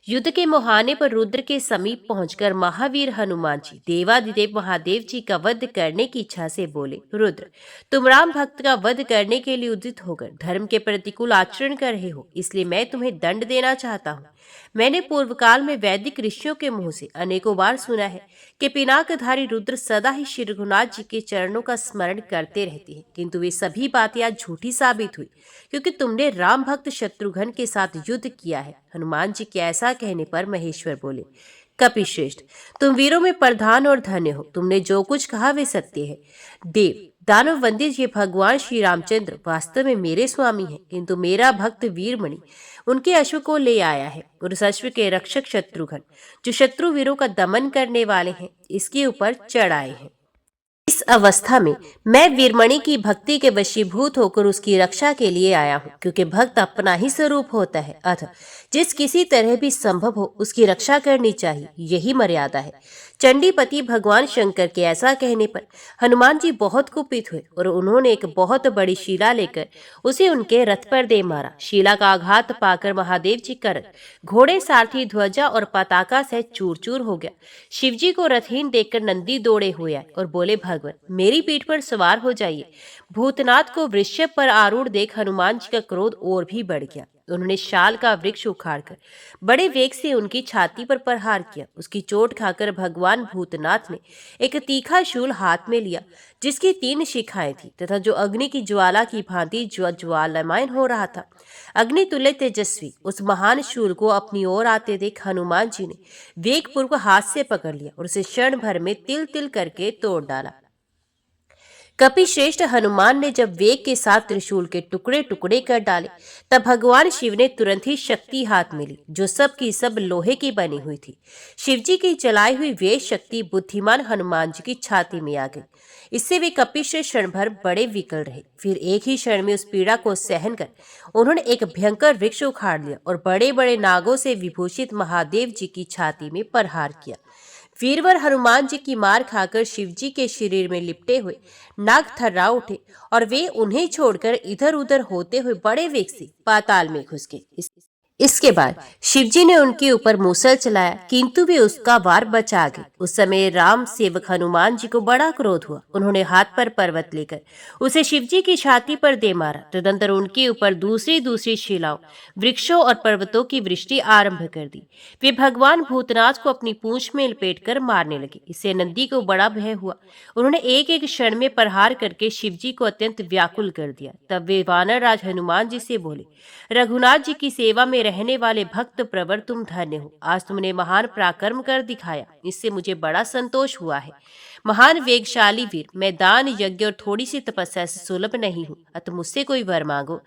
युद्ध के मुहाने पर रुद्र के समीप पहुंचकर महावीर हनुमान जी देवादिदेव महादेव जी का वध करने की इच्छा से बोले, रुद्र, तुम राम भक्त का वध करने के लिए उदित होकर धर्म के प्रतिकूल आचरण कर रहे हो, इसलिए मैं तुम्हें दंड देना चाहता हूँ। मैंने पूर्व काल में वैदिक ऋषियों के मुंह से अनेकों बार सुना है कि पिनाकधारी रुद्र सदा ही श्री रघुनाथ जी के चरणों का स्मरण करते रहते हैं, किंतु वे सभी बातें आज झूठी साबित हुई क्योंकि तुमने राम भक्त शत्रुघ्न के साथ युद्ध किया है। हनुमान जी के ऐसा कहने पर महेश्वर बोले, कपिश्रेष्ठ, तुम वीरों में प्रधान और धन्य हो। तुमने जो कुछ कहा वे सत्य है। देव दानव वंदित ये भगवान श्री रामचंद्र वास्तव में मेरे स्वामी हैं, किंतु मेरा भक्त वीरमणि उनके अश्व को ले आया है और उस अश्व के रक्षक शत्रुघ्न जो शत्रु वीरों का दमन करने वाले हैं इसके ऊपर चढ़ आए हैं। इस अवस्था में मैं वीरमणि की भक्ति के वशीभूत होकर उसकी रक्षा के लिए आया हूँ, क्योंकि भक्त अपना ही स्वरूप होता है। अतः जिस किसी तरह भी संभव हो उसकी रक्षा करनी चाहिए, यही मर्यादा है। चंडीपति भगवान शंकर के ऐसा कहने पर हनुमान जी बहुत कुपित हुए और उन्होंने एक बहुत बड़ी शिला लेकर उसे उनके रथ पर दे मारा। शिला का आघात पाकर महादेव जी का रथ घोड़े, सारथी, ध्वजा और पताका से चूर चूर हो गया। शिवजी को रथहीन देखकर नंदी दौड़े हुए आए और बोले, भगवान, मेरी पीठ पर सवार हो जाइए। भूतनाथ को वृषभ पर आरूढ़ देख हनुमान जी का क्रोध और भी बढ़ गया। उन्होंने शाल का वृक्ष उखाड़कर बड़े वेग से उनकी छाती पर प्रहार किया। उसकी चोट खाकर भगवान भूतनाथ ने एक तीखा शूल हाथ में लिया जिसकी 3 शिखाएं थी तथा जो अग्नि की ज्वाला की भांति ज्वालायमान हो रहा था। अग्नि तुल्य तेजस्वी उस महान शूल को अपनी ओर आते देख हनुमान जी ने वेगपूर्वक हाथ से पकड़ लिया और उसे क्षण भर में तिल तिल करके तोड़ डाला। कपिश्रेष्ठ हनुमान ने जब वेग के साथ त्रिशूल के टुकड़े टुकड़े कर डाले तब भगवान शिव ने तुरंत ही शक्ति हाथ में ली जो सब की सब लोहे की बनी हुई थी। शिवजी की चलाई हुई वे शक्ति बुद्धिमान हनुमान जी की छाती में आ गई। इससे वे कपिश्रेष्ठ क्षण भर बड़े विकल रहे। फिर एक ही क्षण में उस पीड़ा को सहन कर उन्होंने एक भयंकर वृक्ष उखाड़ लिया और बड़े बड़े नागों से विभूषित महादेव जी की छाती में प्रहार किया। वीरवर हनुमान जी की मार खाकर शिवजी के शरीर में लिपटे हुए नाग थर्रा उठे और वे उन्हें छोड़कर इधर उधर होते हुए बड़े वेग से पाताल में घुस गए। इसके बाद शिवजी ने उनके ऊपर मूसल चलाया, किंतु वे उसका वार बचा गए। उस समय राम सेवक हनुमान जी को बड़ा क्रोध हुआ। उन्होंने हाथ पर पर्वत लेकर उसे शिवजी की छाती पर दे मारा। तदंतर उनके ऊपर दूसरी शिलाओं, वृक्षों और पर्वतों की वृष्टि आरंभ कर दी। वे भगवान भूतनाथ को अपनी पूंछ में लपेट कर मारने लगे। इससे नंदी को बड़ा भय हुआ। उन्होंने एक एक क्षण में प्रहार करके शिवजी को अत्यंत व्याकुल कर दिया। तब वे वानर राज हनुमान जी से बोले, रघुनाथ जी की सेवा में रहने वाले भक्त प्रवर तुम धन्य हो। आज तुमने महान पराक्रम कर दिखाया, इससे मुझे बड़ा संतोष हुआ है। महान वेगशाली वीर, मैं दान यज्ञ और थोड़ी सी तपस्या से सुलभ नहीं हूँ, अतः मुझसे कोई वर मांगो।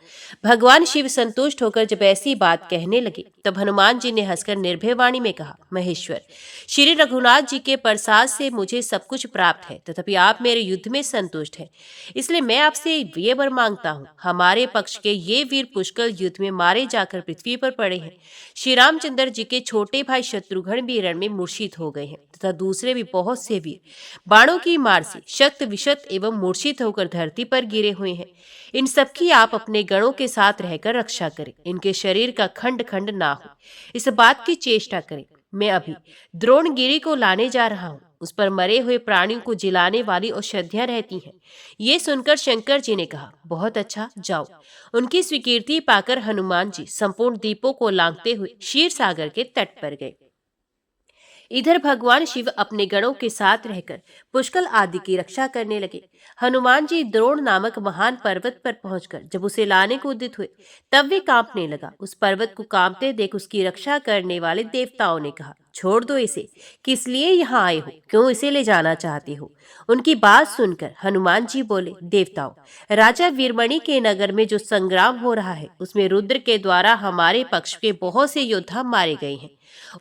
भगवान शिव संतुष्ट होकर जब ऐसी बात कहने लगे तब हनुमान जी ने हंसकर निर्भय वाणी में कहा, महेश्वर, श्री रघुनाथ जी के प्रसाद से मुझे सब कुछ प्राप्त है, तथापि आप मेरे युद्ध में संतुष्ट हैं, इसलिए मैं आपसे ये वर मांगता हूँ। हमारे पक्ष के ये वीर पुष्कल युद्ध में मारे जाकर पृथ्वी पर पड़े हैं। श्री रामचंद्र जी के छोटे भाई शत्रुघ्न भी रण में मूर्छित हो गए हैं, तथा दूसरे भी बहुत से वीर बाणों की मार से शत विशत एवं मूर्छित होकर धरती पर गिरे हुए हैं। इन सबकी आप अपने गणों के साथ रहकर रक्षा करें, इनके शरीर का खंड खंड ना हो, इस बात की चेष्टा करें। मैं अभी द्रोणगिरी को लाने जा रहा हूँ, उस पर मरे हुए प्राणियों को जिलाने वाली औषधियां रहती हैं। ये सुनकर शंकर जी ने कहा, बहुत अच्छा, जाओ। उनकी स्वीकृति पाकर हनुमान जी संपूर्ण द्वीपों को लांघते हुए क्षीर सागर के तट पर गए। इधर भगवान शिव अपने गणों के साथ रहकर पुष्कल आदि की रक्षा करने लगे। हनुमान जी द्रोण नामक महान पर्वत पर पहुंचकर जब उसे लाने को उद्यत हुए तब वे कांपने लगा। उस पर्वत को कांपते देख उसकी रक्षा करने वाले देवताओं ने कहा, छोड़ दो इसे, किस लिए यहाँ आए हो, क्यों इसे ले जाना चाहते हो। उनकी बात सुनकर हनुमान जी बोले, देवताओं, राजा वीरमणि के नगर में जो संग्राम हो रहा है उसमें रुद्र के द्वारा हमारे पक्ष के बहुत से योद्धा मारे गए हैं।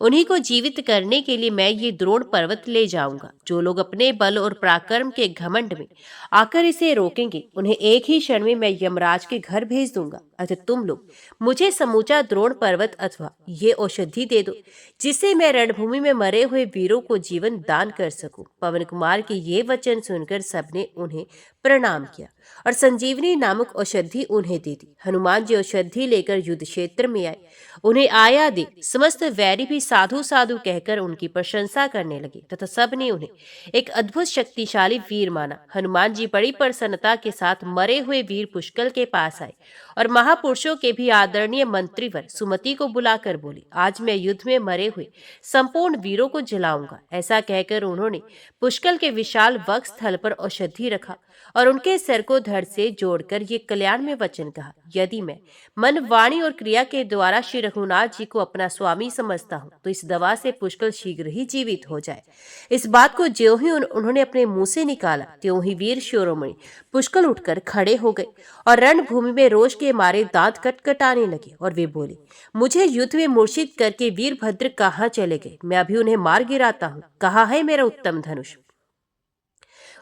उन्हीं को जीवित करने के लिए मैं ये द्रोण पर्वत ले जाऊंगा। जो लोग अपने बल और पराक्रम के घमंड में आकर इसे रोकेंगे उन्हें एक ही क्षण में मैं यमराज के घर भेज दूंगा। अतः तुम लोग मुझे समूचा द्रोण पर्वत अथवा ये औषधि दे दो, जिससे मैं रणभूमि में मरे हुए वीरों को जीवन दान कर सकूं। पवन कुमार के ये वचन सुनकर सबने उन्हें प्रणाम किया और संजीवनी नामक औषधि उन्हें दे दी। हनुमान जी औषधि लेकर युद्ध क्षेत्र में आए। उन्हें आया देख समस्त वैरी भी साधु साधु कहकर उनकी प्रशंसा करने लगे तथा सबने उन्हें एक अद्भुत शक्तिशाली वीर माना। हनुमान जी बड़ी प्रसन्नता के साथ मरे हुए वीर पुष्कल के पास आए और महापुरुषों के भी आदरणीय मंत्रीवर सुमति को बुलाकर बोले, आज मैं युद्ध में मरे हुए संपूर्ण वीरों को जलाऊंगा। ऐसा कहकर उन्होंने पुष्कल के विशाल वक्ष स्थल पर औषधि रखा और उनके सिर को धड़ से जोड़कर ये कल्याण में वचन कहा, यदि मैं मन, वाणी और क्रिया के द्वारा श्री रघुनाथ जी को अपना स्वामी समझता हूँ तो इस दवा से पुष्कल शीघ्र ही जीवित हो जाए। इस बात को ज्यों ही उन्होंने अपने मुंह से निकाला त्यों ही वीर शिरोमणि पुष्कल उठकर खड़े हो गए और रणभूमि में रोष के मारे दांत कटकटाने लगे और वे बोले, मुझे युद्ध में मूर्छित करके वीरभद्र कहाँ चले गए? मैं अभी उन्हें मार गिराता हूँ। कहाँ है मेरा उत्तम धनुष?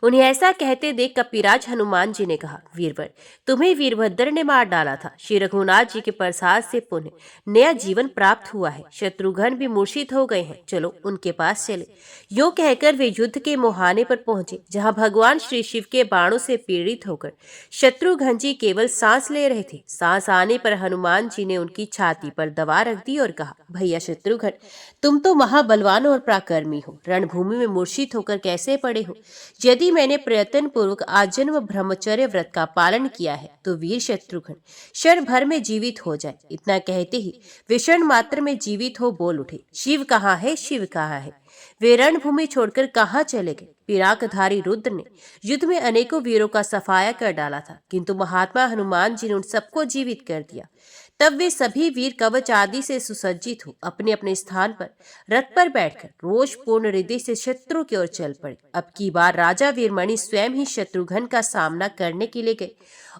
उन्हें ऐसा कहते देख कपिराज हनुमान जी ने कहा, वीरवर, तुम्हें वीरभद्र ने मार डाला था। श्री रघुनाथ जी के प्रसाद से पुनः नया जीवन प्राप्त हुआ है। शत्रुघ्न भी मूर्छित हो गए हैं, चलो उनके पास चले। यूं कहकर वे युद्ध के मुहाने पर पहुंचे, जहां भगवान श्री शिव के बाणों से पीड़ित होकर शत्रुघ्न जी केवल सांस ले रहे थे। सांस आने पर हनुमान जी ने उनकी छाती पर दवा रख दी और कहा, भैया शत्रुघ्न, तुम तो महाबलवान और पराक्रमी हो, रणभूमि में मूर्छित होकर कैसे पड़े हो? यदि मैंने प्रयत्न पूर्वक आजन्म ब्रह्मचर्य व्रत का पालन किया है तो वीर शत्रुघ्न क्षण भर में जीवित हो जाए। इतना कहते ही वे क्षण मात्र में जीवित हो बोल उठे, शिव कहाँ है, शिव कहाँ है? वे रणभूमि छोड़कर कहाँ चले गए? पिनाकधारी रुद्र ने युद्ध में अनेकों वीरों का सफाया कर डाला था, किंतु महात्मा हनुमान जी ने उन सबको जीवित कर दिया। तब वे सभी वीर कवच आदि से सुसज्जित हो अपने अपने स्थान पर रथ पर बैठकर रोषपूर्ण हृदय से शत्रु की ओर चल पड़े। अब की बार राजा वीरमणि स्वयं ही शत्रुघ्न का सामना करने के लिए गए।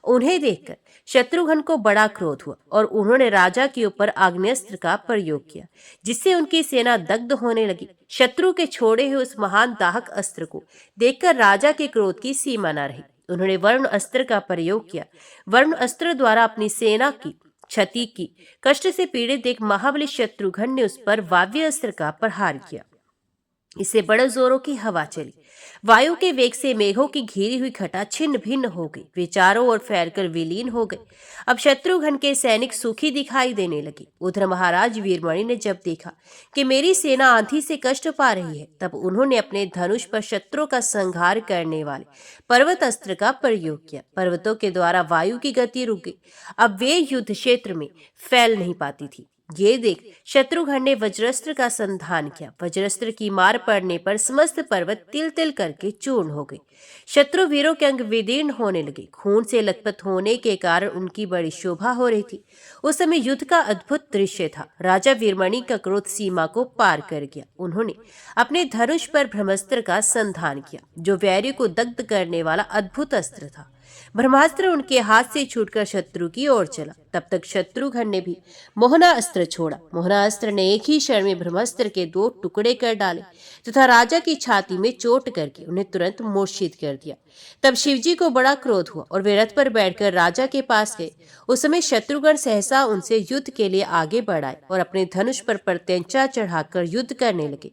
उन्हें देखकर शत्रुघ्न को बड़ा क्रोध हुआ और उन्होंने राजा के ऊपर आग्नेयास्त्र का प्रयोग किया, जिससे उनकी सेना दग्ध होने लगी। शत्रु के छोड़े हुए उस महान दाहक अस्त्र को देखकर राजा के क्रोध की सीमा न रही। उन्होंने वरुण अस्त्र का प्रयोग किया। वरुण अस्त्र द्वारा अपनी सेना की क्षति की। कष्ट से पीड़ित देख महाबली शत्रुघ्न ने उस पर वाव्य अस्त्र का प्रहार किया। इससे बड़े जोरों की हवा चली। वायु के वेग से मेघों की घिरी हुई घटा छिन्न भिन्न हो गई। वे चारों ओर फैलकर विलीन हो गए। अब शत्रुघ्न के सैनिक सुखी दिखाई देने लगे। उधर महाराज वीरमणि ने जब देखा कि मेरी सेना आंधी से कष्ट पा रही है, तब उन्होंने अपने धनुष पर शत्रु का संहार करने वाले पर्वत अस्त्र का प्रयोग किया। पर्वतों के द्वारा वायु की गति रुक गई। अब वे युद्ध क्षेत्र में फैल नहीं पाती थी। ये देख शत्रुघ्न ने वज्रास्त्र का संधान किया। वज्रास्त्र की मार पड़ने पर समस्त पर्वत तिल तिल करके चूर्ण हो गए। शत्रु वीरों के अंग विदीर्ण होने लगे। खून से लथपथ होने के कारण उनकी बड़ी शोभा हो रही थी। उस समय युद्ध का अद्भुत दृश्य था। राजा वीरमणि का क्रोध सीमा को पार कर गया। उन्होंने अपने धनुष पर ब्रह्मास्त्र का संधान किया, जो वैरी को दग्ध करने वाला अद्भुत अस्त्र था। ब्रह्मास्त्र उनके हाथ से छूटकर शत्रु की ओर चला। तब तक शत्रुघ्न ने भी मोहना अस्त्र छोड़ा। मोहना अस्त्र ने एक ही क्षण में ब्रह्मास्त्र के 2 टुकड़े कर डाले तथा राजा की छाती में चोट करके उन्हें तुरंत मूर्छित कर दिया। तब शिवजी को बड़ा क्रोध हुआ और वे रथ पर बैठकर राजा के पास गए। उस समय शत्रुघ्न सहसा उनसे युद्ध के लिए आगे बढ़ाए और अपने धनुष पर प्रत्यंचा चढ़ाकर युद्ध करने लगे।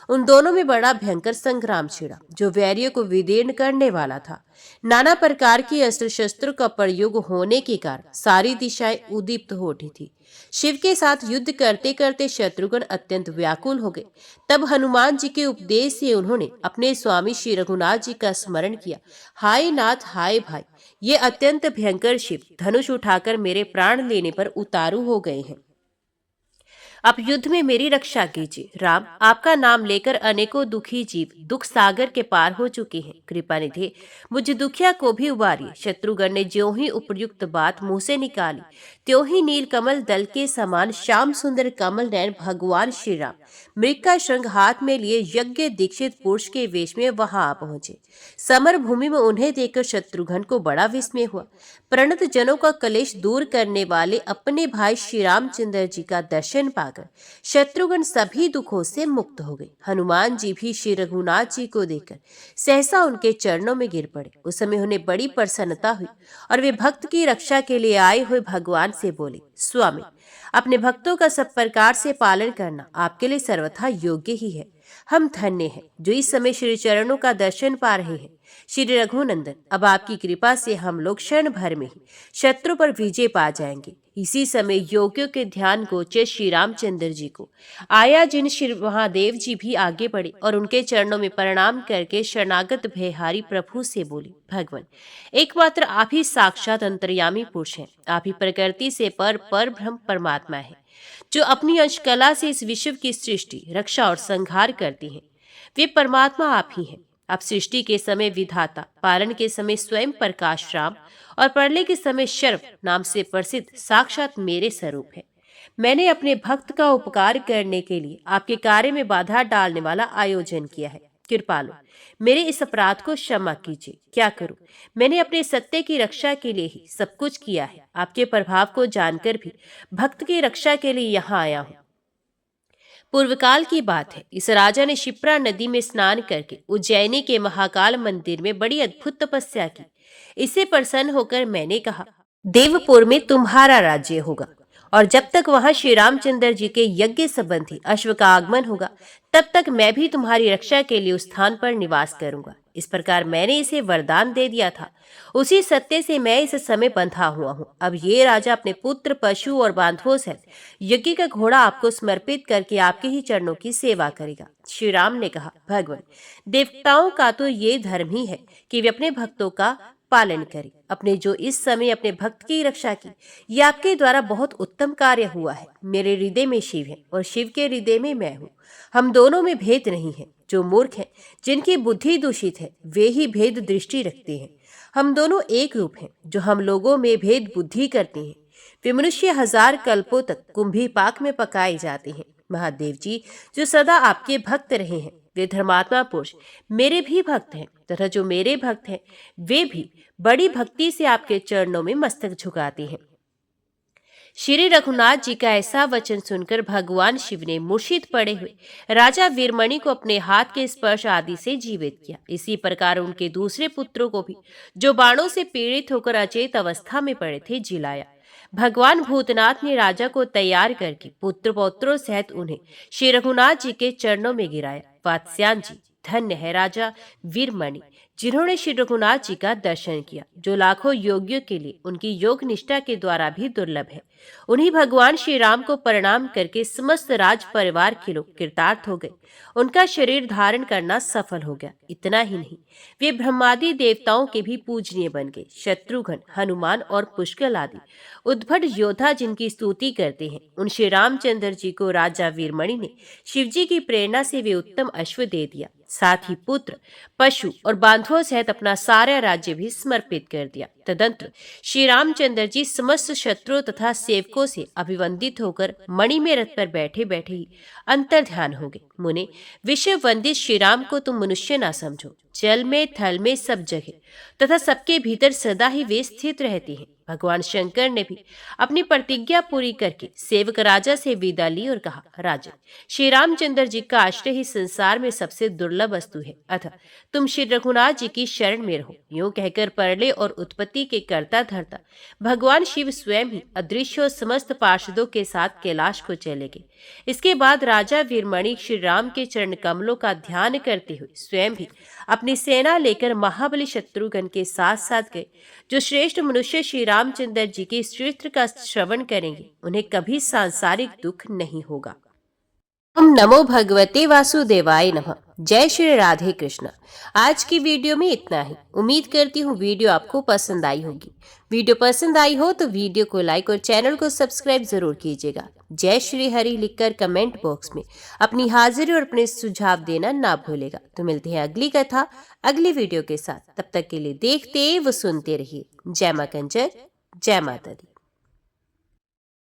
उन दोनों में बड़ा भयंकर संग्राम छिड़ा, जो वैरियों को विदीर्ण करने वाला था। नाना प्रकार की अस्त्र शस्त्रों का प्रयोग होने के कारण सारी दिशाएं उद्दीप्त हो उठी थी। शिव के साथ युद्ध करते करते शत्रुघ्न अत्यंत व्याकुल हो गए। तब हनुमान जी के उपदेश से उन्होंने अपने स्वामी श्री रघुनाथ जी का स्मरण किया। हाय नाथ, हाय भाई, ये अत्यंत भयंकर शिव धनुष उठाकर मेरे प्राण लेने पर उतारू हो गए हैं। आप युद्ध में मेरी रक्षा कीजिए। राम, आपका नाम लेकर अनेकों दुखी जीव दुख सागर के पार हो चुके हैं। कृपा निधि, मुझ दुखिया को भी उबारिए। शत्रुघ्न ने ज्यों ही उपयुक्त बात मुंह से निकाली, त्यों ही नील कमल दल के समान श्याम सुंदर कमल नयन भगवान श्री राम मृग का श्रृंग हाथ में लिए यज्ञ दीक्षित पुरुष के वेश में वहां आ पहुंचे। समर भूमि में उन्हें देखकर शत्रुघ्न को बड़ा विस्मय हुआ। प्रणत जनों का कलेश दूर करने वाले अपने भाई श्री रामचंद्र जी का दर्शन पाकर शत्रुघ्न सभी दुखों से मुक्त हो गए। हनुमान जी भी श्री रघुनाथ जी को देखकर सहसा उनके चरणों में गिर पड़े। उस समय उन्हें बड़ी प्रसन्नता हुई और वे भक्त की रक्षा के लिए आए हुए भगवान से बोले, स्वामी, अपने भक्तों का सब प्रकार से पालन करना आपके लिए सर्वथा योग्य ही है। हम धन्य हैं जो इस समय श्री चरणों का दर्शन पा रहे हैं। श्री रघुनंदन, अब आपकी कृपा से हम लोग क्षण भर में ही शत्रु पर विजय पा जाएंगे। इसी समय योगियों के ध्यान गोचर श्री रामचंद्र जी को आया। जिन श्री महादेव जी भी आगे बढ़े और उनके चरणों में प्रणाम करके शरणागत भयहारी प्रभु से बोले, भगवान, एकमात्र आप ही साक्षात अंतर्यामी पुरुष हैं। आप ही प्रकृति से पर ब्रह्म परमात्मा है, जो अपनी अंश कला से इस विश्व की सृष्टि, रक्षा और संहार करती हैं। वे परमात्मा आप ही हैं। आप सृष्टि के समय विधाता, पालन के समय स्वयं प्रकाश राम और प्रलय के समय शर्व नाम से प्रसिद्ध साक्षात मेरे स्वरूप है। मैंने अपने भक्त का उपकार करने के लिए आपके कार्य में बाधा डालने वाला आयोजन किया है। कृपालु, मेरे इस अपराध को क्षमा कीजिए। क्या करूं? मैंने अपने सत्य की रक्षा के लिए ही सब कुछ किया है। आपके प्रभाव को जानकर भी भक्त की रक्षा के लिए यहाँ आया हूँ। पूर्वकाल की बात है, इस राजा ने शिप्रा नदी में स्नान करके उज्जैनी के महाकाल मंदिर में बड़ी अद्भुत तपस्या की। इससे प्रसन्न होकर मैंने कहा, देवपुर में तुम्हारा राज्य होगा और जब तक वहां श्री रामचंद्र जी के यज्ञ संबंधी अश्व का आगमन होगा, तब तक मैं भी तुम्हारी रक्षा के लिए उस स्थान पर निवास करूंगा। इस प्रकार मैंने इसे वरदान दे दिया था। उसी सत्य से मैं इस समय बंधा हुआ हूँ। अब ये राजा अपने पुत्र, पशु और बांधवों सहित यज्ञ का घोड़ा आपको समर्पित करके आपके ही चरणों की सेवा करेगा। श्री राम ने कहा, भगवान, देवताओं का तो ये धर्म ही है कि वे अपने भक्तों का पालन करें। अपने जो इस समय अपने भक्त की रक्षा की, ये आपके द्वारा बहुत उत्तम कार्य हुआ है। मेरे हृदय में शिव है और शिव के हृदय में मैं हूँ। हम दोनों में भेद नहीं है। जो मूर्ख हैं, जिनकी बुद्धि दूषित है, वे ही भेद दृष्टि रखते हैं। हम दोनों एक रूप हैं। जो हम लोगों में भेद बुद्धि करते हैं, वे मनुष्य 1000 कल्पों तक कुंभी पाक में पकाए जाते हैं। महादेव जी, जो सदा आपके भक्त रहे हैं, वे धर्मात्मा पुरुष मेरे भी भक्त हैं, तथा जो मेरे भक्त हैं, वे भी बड़ी भक्ति से आपके चरणों में मस्तक झुकाते हैं। श्री रघुनाथ जी का ऐसा वचन सुनकर भगवान शिव ने मूर्छित पड़े हुए राजा वीरमणि को अपने हाथ के स्पर्श आदि से जीवित किया। इसी प्रकार उनके दूसरे पुत्रों को भी, जो बाणों से पीड़ित होकर अचेत अवस्था में पड़े थे, जिलाया। भगवान भूतनाथ ने राजा को तैयार करके पुत्र पौत्रों सहित उन्हें श्री रघुनाथ जी के चरणों में गिराया। वात्स्यायन जी, धन्य है राजा वीरमणि, जिन्होंने श्री रघुनाथ जी का दर्शन किया, जो लाखों योगियों के लिए उनकी योग निष्ठा के द्वारा भी दुर्लभ है। उन्हीं भगवान श्री राम को प्रणाम करके समस्त राज परिवार के लोग कृतार्थ हो गए। उनका शरीर धारण करना सफल हो गया। इतना ही नहीं, वे ब्रह्मादि देवताओं के भी पूजनीय बन गए। शत्रुघ्न, हनुमान और पुष्कल आदि उद्भट योद्धा जिनकी स्तुति करते हैं, उन श्री रामचंद्र जी को राजा वीरमणि ने शिवजी की प्रेरणा से वे उत्तम अश्व दे दिया। साथ ही पुत्र, पशु और बांधवों सहित अपना सारा राज्य भी समर्पित कर दिया। तदंतर श्री रामचंद्र जी समस्त शत्रुओं तथा सेवकों से अभिवंदित होकर मणि में रथ पर बैठे बैठे ही अंतर ध्यान हो गए। मुने, विश्व वंदित श्री राम को तुम मनुष्य ना समझो। जल में, थल में, सब जगह तथा सबके भीतर सदा ही वे स्थित रहते हैं। भगवान शंकर ने भी अपनी प्रतिज्ञा पूरी करके सेवक राजा से विदा ली और कहा, राजन, श्री रामचंद्र जी का आश्रय ही संसार में सबसे दुर्लभ वस्तु है, अतः तुम श्री रघुनाथ जी की शरण में रहो। यूं कहकर परले और उत्पत्ति के कर्ता धर्ता भगवान शिव स्वयं ही अदृश्य और समस्त पार्षदों के साथ कैलाश को चले गए। इसके बाद राजा वीरमणि श्री राम के चरण कमलों का ध्यान करते हुए स्वयं भी अपनी सेना लेकर महाबली शत्रुघ्न के साथ साथ गए। जो श्रेष्ठ मनुष्य श्री रामचंद्र जी के चरित्र का श्रवण करेंगे, उन्हें कभी सांसारिक दुख नहीं होगा। ओम नमो भगवते वासुदेवाय नमः। जय श्री राधे कृष्ण। आज की वीडियो में इतना ही। उम्मीद करती हूँ वीडियो आपको पसंद आई होगी। वीडियो पसंद आई हो तो वीडियो को लाइक और चैनल को सब्सक्राइब जरूर कीजिएगा। जय श्री हरि लिखकर कमेंट बॉक्स में अपनी हाजिरी और अपने सुझाव देना ना भूलेगा। तो मिलते हैं अगली कथा अगली वीडियो के साथ। तब तक के लिए देखते व सुनते रहिए। जय मां कंजर, जय माता दी।